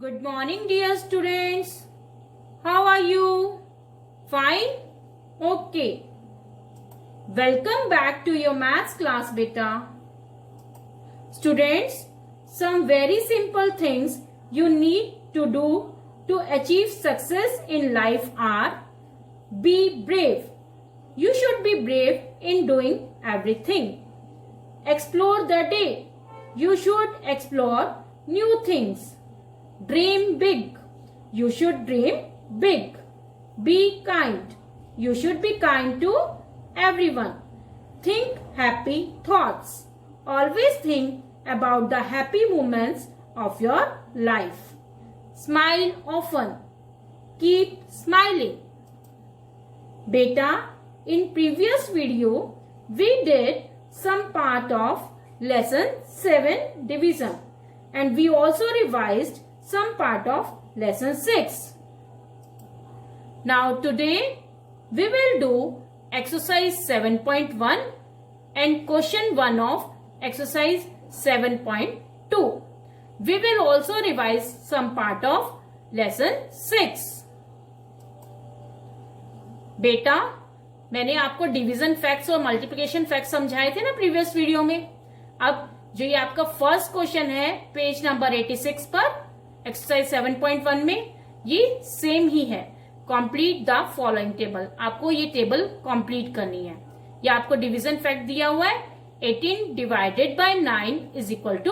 Good morning, dear students. How are you? Fine? Okay. Welcome back to your maths class, beta. Students, some very simple things you need to do to achieve success in life are: be brave. You should be brave in doing everything. Explore the day. You should explore new things. Dream big. You should dream big. Be kind. You should be kind to everyone. Think happy thoughts. Always think about the happy moments of your life. Smile often. Keep smiling. Beta, in previous video, we did some part of lesson 7 division, and we also revised some part of lesson 6. Now today we will do exercise 7.1 and question 1 of exercise 7.2. We will also revise some part of lesson 6. बेटा, मैंने आपको division facts और multiplication facts समझाए थे ना previous video में. अब जो ये आपका फर्स्ट क्वेश्चन है पेज नंबर 86 पर एक्सरसाइज 7.1 में, ये सेम ही है. Complete the following table. आपको ये टेबल कंप्लीट करनी है. ये आपको डिवीजन फैक्ट दिया हुआ है 18 divided by 9 is equal to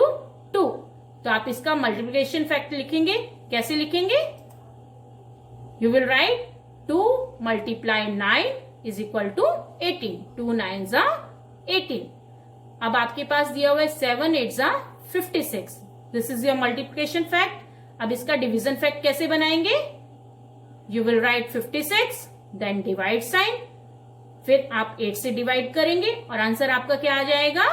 2. तो आप इसका मल्टीप्लिकेशन फैक्ट लिखेंगे. कैसे लिखेंगे? You will write 2 multiply 9 is equal to 18. 2 9s are 18. अब आपके पास दिया हुआ है 7 8s are 56. This is your multiplication fact. अब इसका डिवीजन फैक्ट कैसे बनाएंगे? You will write 56 then divide sign, फिर आप 8 से डिवाइड करेंगे और आंसर आपका क्या आ जाएगा?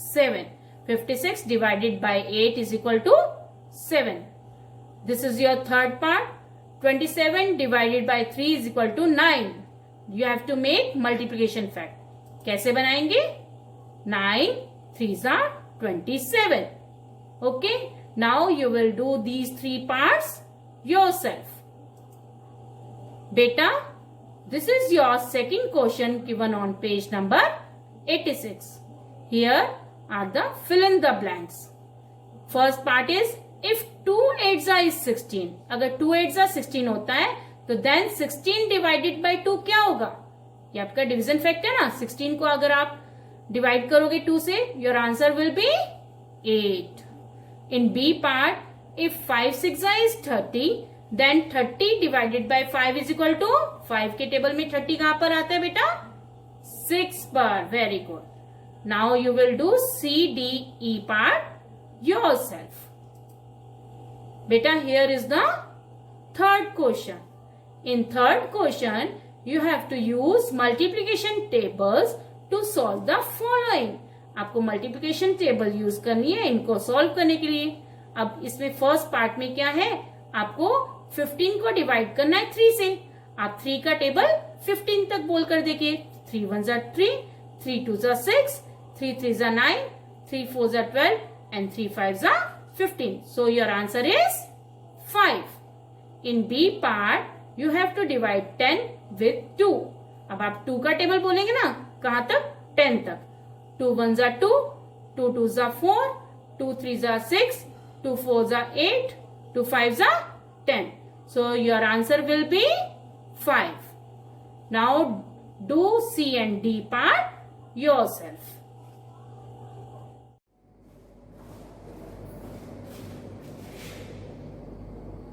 7. 56 divided by 8 is equal to 7. This is your third part. 27 divided by 3 is equal to 9. You have to make multiplication fact. कैसे बनाएंगे? 9 3s are 27. Okay. Now you will do these three parts yourself. Beta, this is your second question given on page number 86. Here are the fill in the blanks. First part is if 2 8s is 16. अगर 2 8s 16 होता है तो then 16 divided by 2 क्या होगा? ये आपका division fact है ना. 16 को अगर आप डिवाइड करोगे 2 से, your answer will be 8. In B part if 5 6 is 30 then 30 divided by 5 is equal to 5 के टेबल में 30 कहां पर आता है बेटा? 6 पर. Very good. Now you will do c d e part yourself. Beta, here is the third question. In third question, you have to use multiplication tables to solve the following. आपको multiplication table use करनी है इनको solve करने के लिए. अब इसमें first part में क्या है? आपको 15 को divide करना है 3 से. आप 3 का टेबल 15 तक बोल कर देखिए. 3 1s are 3, 3 2s are 6, 3 3s are 9, 3 4s are 12 and 3 5s are 15. So your answer is 5. In B part, you have to divide 10 with 2. अब आप 2 का टेबल बोलेंगे ना, कहां तक? 10 तक. 2 1s are 2, 2 2s are 4, 2 3s are 6, 2 4s are 8, 2 5s are 10. So your answer will be 5. Now do C and D part yourself.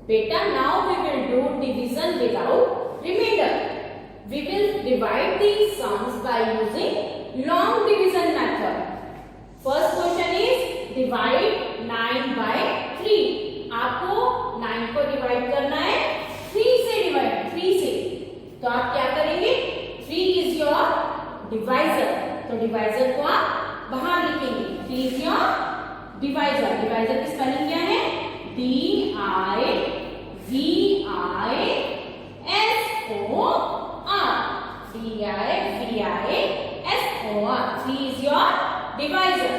Beta, now we will do division without remainder. We will divide these sums by using long division method. First question is divide 9 by 3. आपको 9 को divide करना है 3 से. Divide 3 से, तो आप क्या करेंगे? 3 is your divisor. तो डिवाइजर को आप बाहर लिखेंगे. 3 is your divisor. डिवाइजर की स्पेलिंग क्या है? DIVISOR. DIVISOR. 3 is your divisor.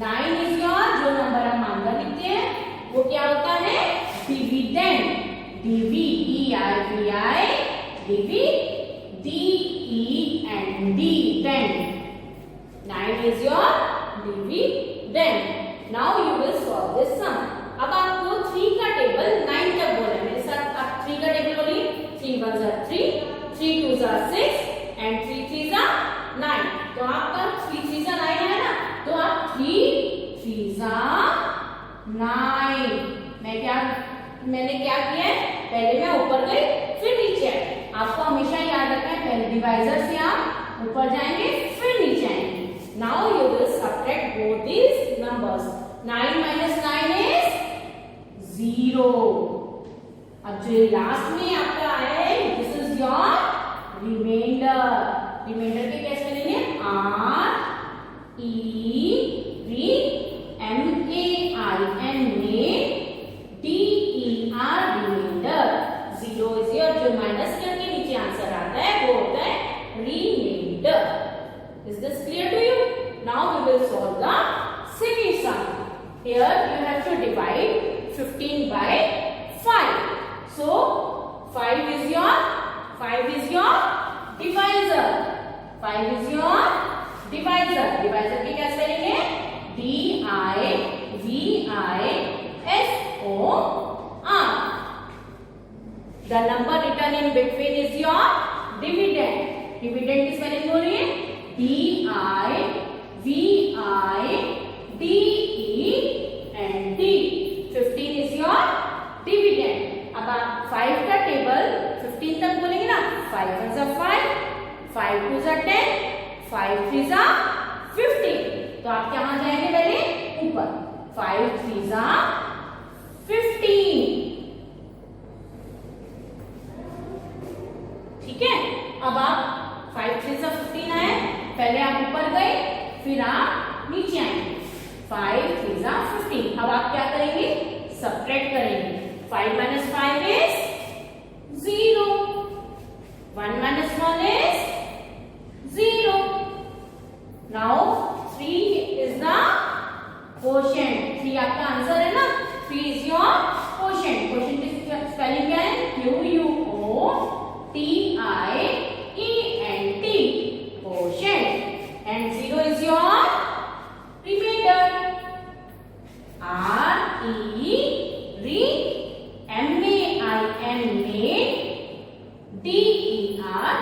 9 is your, जो नंबर हम मानकर लिखते हैं वो क्या होता है? dividend, D-V-E-I-V-I, D-E-N-D, 9 is your dividend. Now you will solve this sum. अब आपको 3 का टेबल 9 तक बोला है। मेरे साथ आप 3 का टेबल बोलिए। 3 1 are 3, 3 2 are 6 and 3 3 are 9। तो आपका 3 3 are 9 है ना, तो आप 3 3 are 9। मैंने क्या किया है, पहले मैं ऊपर गई फिर नीचे आई। आपको हमेशा याद रखना है, पहले डिवाइजर से आप ऊपर जाएंगे फिर नीचे आएंगे। Now you will subtract both these numbers. 9 minus 9 is 0। अब जो लास्ट में आपका आया है, this is your reminder. Reminder के कैसे लिखेंगे, R-E-M-A-I-N में D-E-R रिमाइंडर। 0 इज योर, जो माइनस करके नीचे आंसर आता है वो होता है reminder. Is this clear to you? Now we will solve the second sum. Here you have to divide 15 by 5. So 5 is your divisor. 5 is your divisor. Divisor की क्या spelling है? D-I-V-I-S-O-R. The number written in between is your dividend. Dividend की spelling बोल रही है? D-I-V-I-D-E-N-D। 15 is your dividend. अब आप 5 का टेबल 15 तक बोलेंगे ना। 5 1 are 5, 5 2 are 10, 5 3 are 15। तो आप कहाँ जाएंगे पहले, ऊपर। 5 3 are 15। ठीक है, अब आप 5 3 are 15 आए, पहले आप ऊपर गए फिर आप नीचे आएंगे। 5 3 are 15। अब आप क्या करेंगे, सबट्रैक्ट करेंगे। 5 minus 5 is 0, 1 minus 1 is 0। Now 3 is the quotient। 3 आपका आंसर है ना, 3 is your quotient। quotient की स्पेलिंग क्या है, Q-U-O-T-I-E-N-T, quotient। and 0 is your remainder, R-E-M-A-I-N में D-E-R,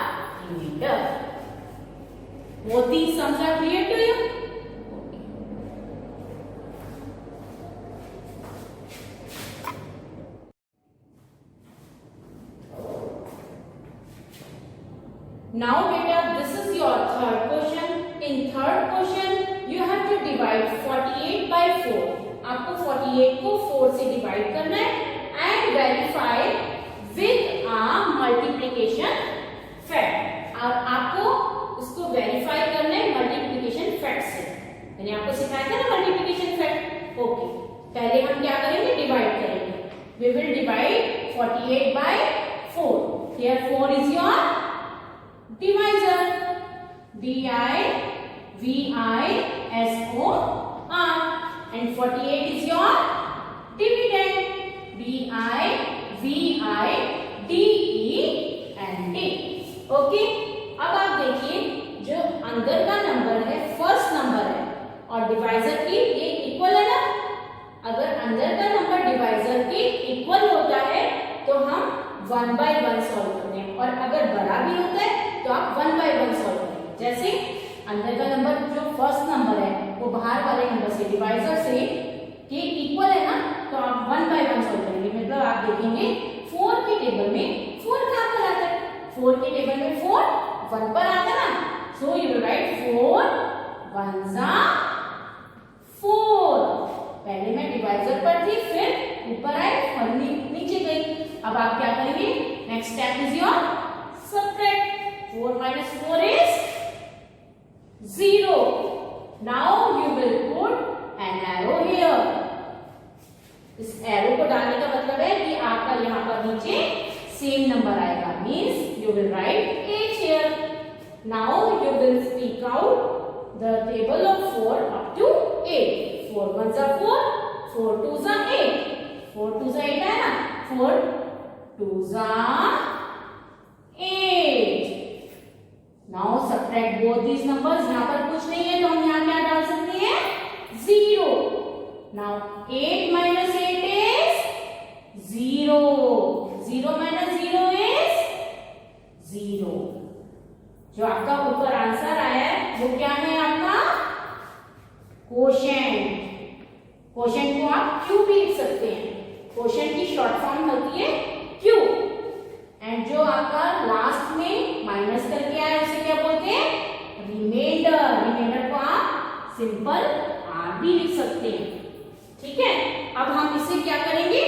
remainder। Both these sums are clear to you? Now beta, this is your third question. In third question you have to divide 48 by 4। आपको 48 को 4 से divide करना है and verify with a multiplication fact। और आपको उसको verify करना है मल्टीप्लिकेशन फैक्ट से। मैंने आपको सिखाया था ना मल्टीप्लिकेशन फैक्ट। ओके, पहले हम क्या करेंगे, डिवाइड करेंगे। We will divide 48 by 4। Here 4 is your divisor, D-I-V-I-S-O-R, and 48 is your dividend, D-I-V-I-D-E-N-D। Okay, अब आप देखिए जो अंदर का नंबर है फर्स्ट नंबर है और डिवाइजर की ये इक्वल है ना। अगर अंदर का नंबर डिवाइजर के इक्वल होता है तो हम 1 by 1 सॉल्व करते हैं, और अगर बड़ा भी होता है तो आप 1 by 1 सॉल्व करेंगे। जैसे अंदर का नंबर जो फर्स्ट नंबर है वो बाहर वाले नंबर से डिवाइजर से के इक्वल है ना, तो आप 1 by 1 सॉल्व करेंगे। मतलब आप देखेंगे 4 के टेबल में 4 कहां पर आता है, 4 के टेबल में 4 1 पर आता है ना। So you will right 4 1s are 4। पहले मैं डिवाइजर पर थी, फिर ऊपर आई और नीचे गई। अब आप क्या करेंगे, next step is your subtract. 4 minus 4 is 0। Now you will put an arrow here। इस एरो को डालने का मतलब है कि आपका यहाँ पर नीचे सेम नंबर आएगा, means you will right 8 here। Now you will speak out the table of 4 up to 8। 4 1s are 4, 4 2s are 8, 4 2s are 8 है ना। 4 2s are 8. Now subtract both these numbers. यहाँ पर कुछ नहीं है तो हम यहाँ क्या डाल सकते हैं? 0. Now 8 minus 8 is 0. 0 minus 0 is 0. जो आपका ऊपर आंसर आया है वो क्या है आपका? क्वोशेंट. क्वोशेंट को आप क्यू भी लिख सकते हैं. क्वोशेंट की शॉर्ट फॉर्म होती है क्यू. एंड जो आपका लास्ट में माइनस करके आया उसे क्या बोलते हैं? रिमाइंडर. रिमाइंडर को आप सिंपल आर भी लिख सकते हैं. ठीक है. अब हम इसे क्या करेंगे?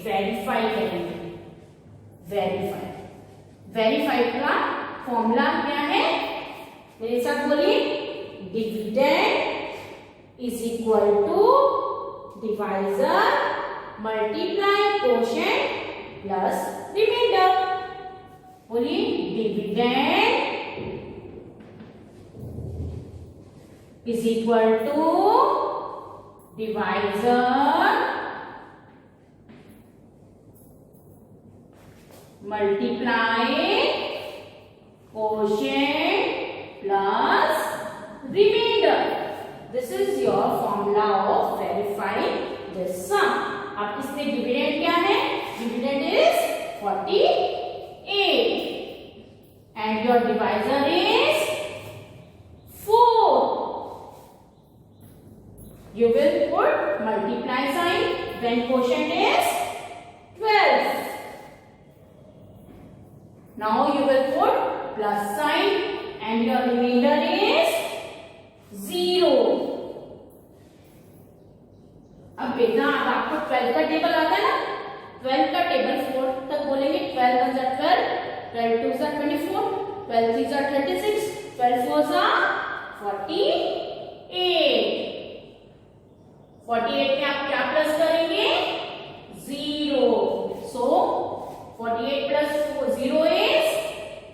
वेरीफाई करेंगे. वेरीफाई. वेरीफाई का फॉर्मूला क्या है? मेरे साथ बोलिए. Dividend is equal to divisor multiply quotient plus remainder. बोलिए. Dividend is equal to divisor multiply quotient plus remainder. This is your formula of verifying this sum. अब इसमें डिविडेंड क्या है? Dividend is 48 and your divisor is 4. You will put multiply sign when quotient is 12. Now you will put plus sign and your remainder is 0. अब बेटा अब आपको 12 का table आता है ना. 12 का टेबल 4 तक बोलेंगे. 12 1 जा 12, 12 2 जा 24, 12 3 जा 36, 12 4 जा 48. 48 में आप क्या प्लस करेंगे? 0. So 48 plus 0 is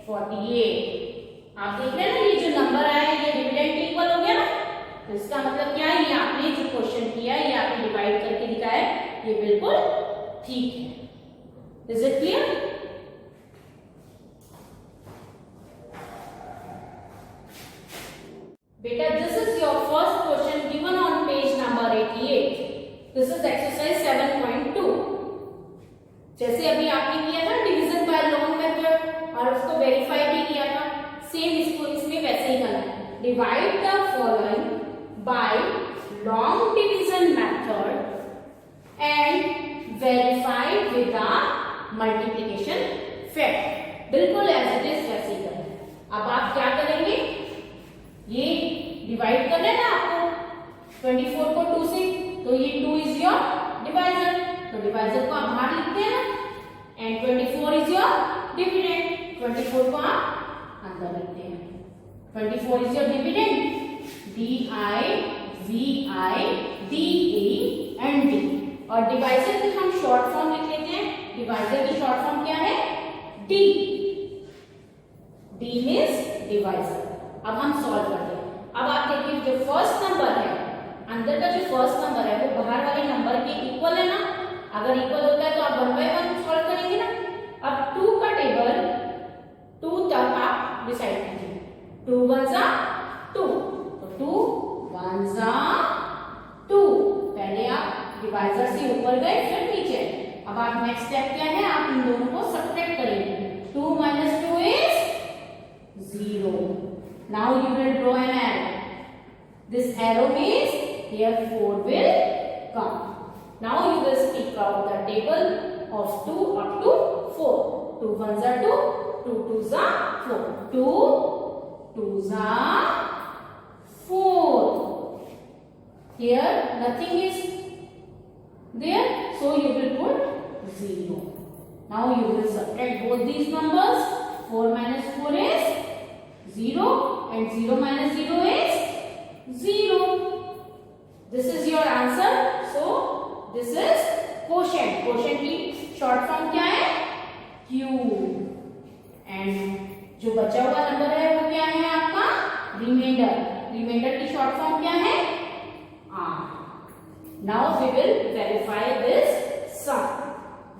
48. आप देख रहे हैं ना, ये जो नंबर आया है ये डिविडेंड इक्वल हो गया ना. तो इसका मतलब क्या है? ये आपने जो क्वेश्चन किया है, ये आपने डिवाइड करके दिखाया है, ये बिल्कुल ठीक है. Is it clear? बेटा this is your first question given on page number 88. This is exercise 7.2. जैसे अभी आपने किया था डिवीजन बाय लॉन्ग मेथड और उसको वेरीफाई भी किया था, सेम इसको इसमें वैसे ही करना है. Divide the following bye long division method and verify with the multiplication fact. बिल्कुल एज इट इज वैसे ही करना है. अब आप क्या करेंगे? ये डिवाइड करना है ना आपको 24 को 2 से, तो ये 2 इज योर डिवाइजर. तो डिवाइजर को आप बाहर लिखते हैं ना. And 24 is your dividend. 24 को आप अंदर लिखते हैं. 24 is your dividend. DIVIDE and D. और डिवाइजर की हम शॉर्ट फॉर्म लिख लेते हैं. डिवाइजर की शॉर्ट फॉर्म क्या है? D. D means divisor. अब हम सॉल्व करते हैं. अब आप देखिए जो फर्स्ट नंबर है, अंदर का जो फर्स्ट नंबर है वो बाहर वाले नंबर के इक्वल है ना. अगर इक्वल होता है तो आप 1 by 1 सॉल्व करेंगे ना. अब 2 का टेबल 2 तक आप डिसाइड कीजिए. 2 1 जा 2, तो 2 1 जा 2. पहले आप डिवाइजर से ऊपर गए फिर नीचे. अब आप नेक्स्ट स्टेप क्या है? आप इन दोनों को सब्ट्रैक्ट करेंगे. 2 minus 2 is 0. Now you will draw an arrow. This arrow means here 4 will come. Now you will speak out the table of 2 up to 4. 2 1s are 2, 2 2s are 4. 2 2s are 4. Here nothing is there, so you will put 0. Now you will subtract both these numbers. 4 minus 4 is 0 and 0 minus 0 is 0. This is your answer. So this is quotient. Quotient की short form क्या है? Q. And जो बचा हुआ number है वो क्या है आपका? रिमाइंडर. रिमाइंडर की शॉर्ट फॉर्म क्या है? R. Now we will verify this sum.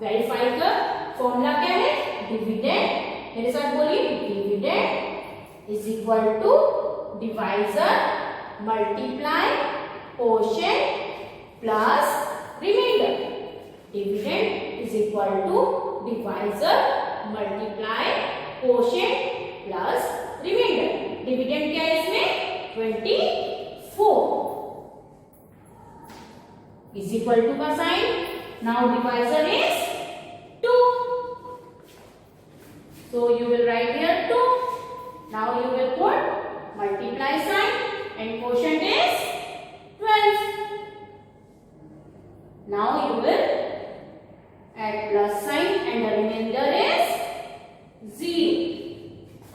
Verify कर। फॉर्मूला क्या है? डिविडेंड। मेरे साथ बोलिए, dividend is equal to divisor multiply quotient plus reminder. Dividend is equal to divisor multiply quotient plus reminder. Dividend क्या है इसमें? 24 इज इक्वल टू का sign. Now divisor is 2, so you will write here 2. Now you will put multiply sign and quotient is 12. Now you will add plus sign and the remainder is 0.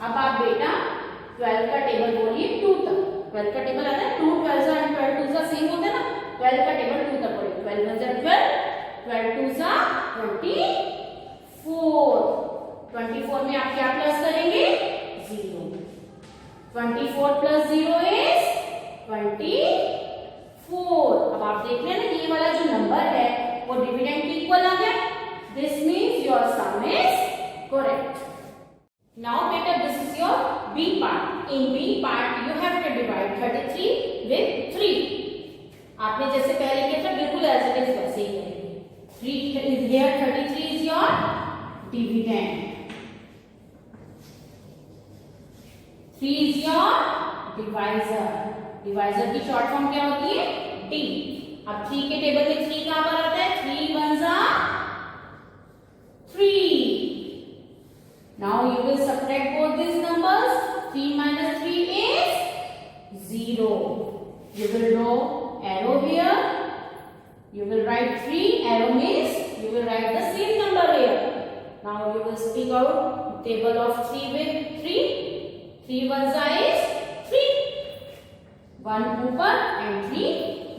अब आप बेटा 12 का table बोलिए 2 तक। 12 का table आता है 2 12 एंड 12 2 सा सेम होता है ना। 12 का टेबल 2 तक बोलिए। 12 1 12, 12 2 सा 24। 24 में आप क्या प्लस करेंगे? 0। 24 प्लस 0 इज 24। अब आप देख रहे हैं ना, ये वाला जो नंबर है वो डिविडेंड के इक्वल आ गया। This means your sum is correct. Now बेटा this is your B part. In B part you have to divide 33 with 3। आपने जैसे पहले किया था बिल्कुल एज इट इज वैसे ही करेंगे। 3 is here, 33 is your dividend, 3 is your divisor. Divisor की शॉर्ट फॉर्म क्या होती है? डी। अब 3 के टेबल में 3 कहां पर आता है? 3 1 3। Now you will subtract both these numbers. 3 minus 3 is 0. You will draw arrow here. You will write 3. Arrow means you will write the same number here. Now you will speak out table of 3 with 3. 3 1 is 3. 1 ऊपर and 3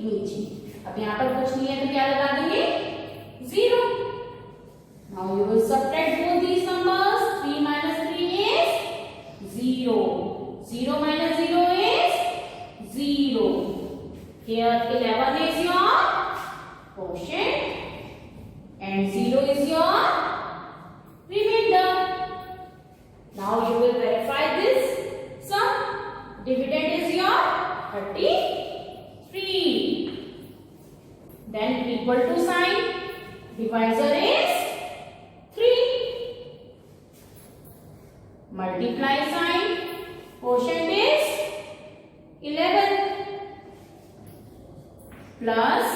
नीचे। अब यहाँ पर कुछ नहीं है तो क्या लगा देंगे? 0. Now you will subtract both these numbers. 3 minus 3 is 0. 0 minus 0 is 0. Here 11 is your quotient and 0 is your remainder. Now you will verify this sum. Dividend is your 33. Then equal to sign. Divisor is 3. Multiply sign. Quotient is 11 plus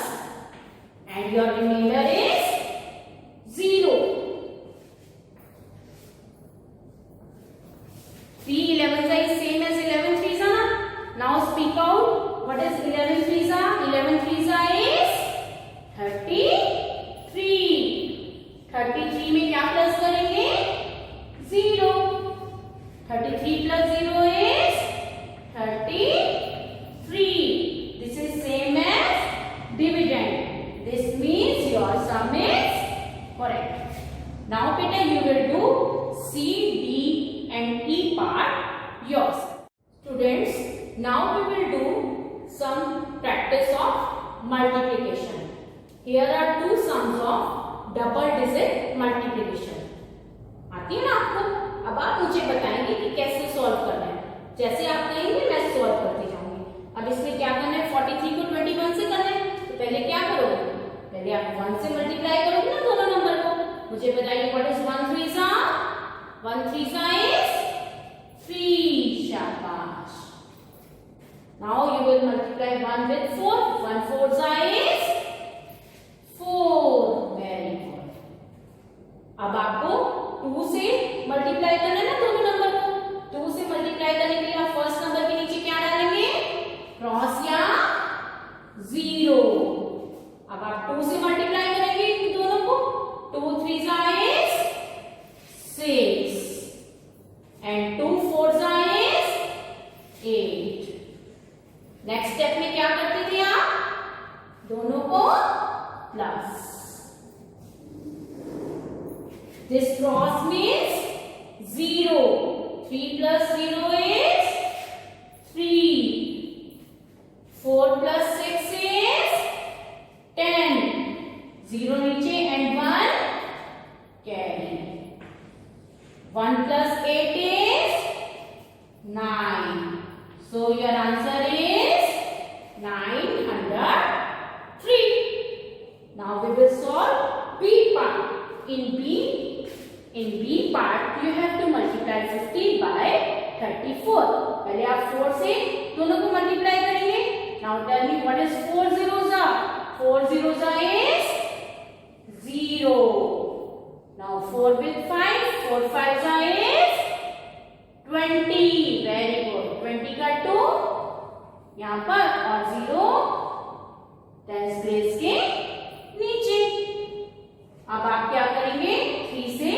and your remainder is 0. 3 11 is same as 11 3s na. Now speak out what is 11 3s? 11 3s is 33. 33 में क्या plus करेंगे? 0. 33 plus 0 is 33. This is same as dividend. This means your sum is correct. Now beta you will do C, D and E part yours. Students, now we will do some practice of multiplication. Here are two sums of double digit multiplication. आती है ना आपको? अब आप मुझे बताएंगे कि कैसे सॉल्व करना है। जैसे आप कहेंगे मैं सॉल्व करती जाऊंगी। अब इसमें क्या करना है? 43 को 21 से करना है। तो पहले क्या करोगे? पहले आप 1 से मल्टीप्लाई करोगे ना दोनों नंबर को। मुझे बताइए व्हाट इज 1 3 1 3 is 3। शाबाश। Now you will multiply 1 with 4. 1 4 is 4। Very good. अब आपको 2 से मल्टीप्लाई करना है ना दोनों नंबर को। 2 से मल्टीप्लाई करने के लिए आप फर्स्ट नंबर के नीचे क्या डालेंगे? क्रॉस या 0। अब आप 2 से मल्टीप्लाई करेंगे इन दोनों को। 2 3 is 6 and 2 4 is 8। Next step में क्या करते थे आप? दोनों को plus. This cross means 0. 3 plus 0 is 3. 4 plus 6 is 10. 0 नीचे and 1 1 plus 8 is 9. So your answer is 903. Now we will solve B part. In B part you have to multiply 50 by 34. पहले आप 4 से दोनों को मल्टीप्लाई करेंगे. Now tell me what is 4 zeros are? 4 zeros are is 0. Now 4 with 5, 4 5s are is 20. Very good. 20 का 2 यहाँ पर और 0 टेंस प्लेस के नीचे. अब आप क्या करेंगे? 3 से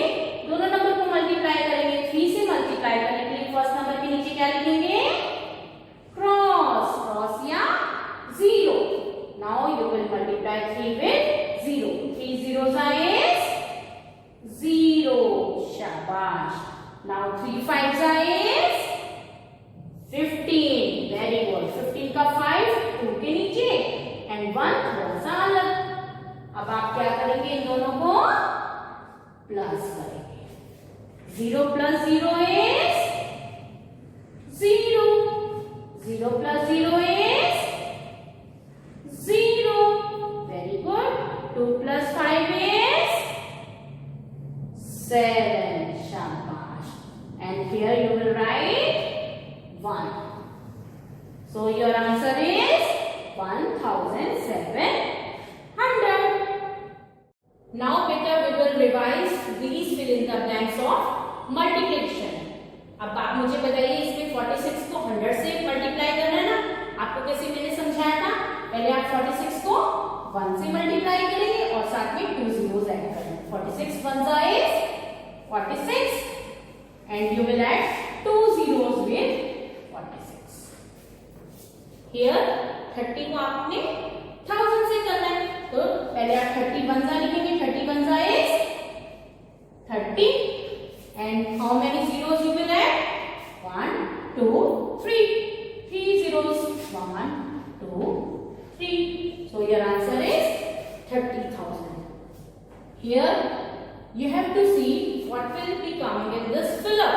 दोनों नंबर को मल्टीप्लाई करेंगे. 3 से मल्टीप्लाई करने के लिए फर्स्ट नंबर के नीचे क्या लिखेंगे? क्रॉस या 0. Now you will multiply 3 with 0. 3 zeros are is 0. शाबाश. Now 3 5s are is 15. Very good. 15 का 5 2 के नीचे एंड 1 थोड़ा सा अलग. अब आप क्या करेंगे? इन दोनों को प्लस करेंगे. 0 plus 0 is 0. 0 plus 0 is 0. Very good. 2 plus 5 is 7. Shabash. And here you will write 1. So your answer is 1700. Now beta we will revise these fill in the blanks of multiplication. अब आप मुझे बताइए इसमें 46 को 100 से multiply करना है ना. आपको कैसे मैंने समझाया था? पहले आप 46 को 1 से मल्टीप्लाई करेंगे और साथ में 2 zeros ऐड करेंगे. 46 1s is 46 and you will add 2 zeros with 46. Here 30 को आपने 1000 से करना है. तो पहले आप 30 1s लिखेंगे. 30 1s is 30 and how many zeros you will add? 1 2 3. 3 zeros. 1 2 3. So your answer is 30,000. Here you have to see what will be coming in this filler.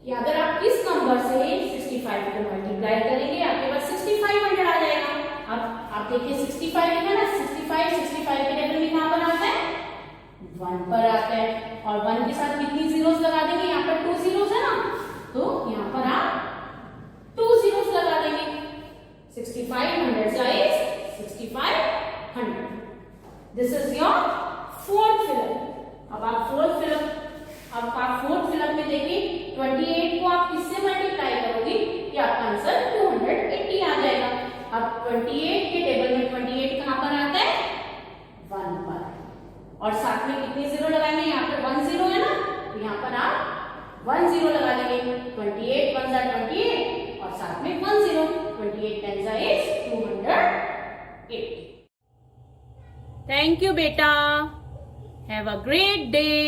कि अगर आप इस नंबर से 65 को मल्टीप्लाई करेंगे आपके पास 6500 आ जाएगा. अब आप देखिए 65 लिखा ना. 65 के टेबल में कहां पर आता है? 1 पर आता है. और 1 के साथ कितनी जीरोस लगा देंगे? यहाँ पर 2 zeros है ना. तो यहाँ पर आप 2 zeros लगा देंगे. 6500 is 6500. This is your fourth filler. अब आप fourth filler में देखिए 28 को आप किससे मल्टीप्लाई करोगे कि आपका आंसर 280 आ जाएगा. अब 28 के टेबल में 28 कहां पर आता है? 1 पर. और साथ में कितने जीरो लगाएंगे? यहाँ पर 1 0 है ना. तो यहाँ पर आप 1 0 लगा देंगे. 28 1s are 28 और साथ में 1 0. 28 10s is 280. Thank you beta. Have a great day.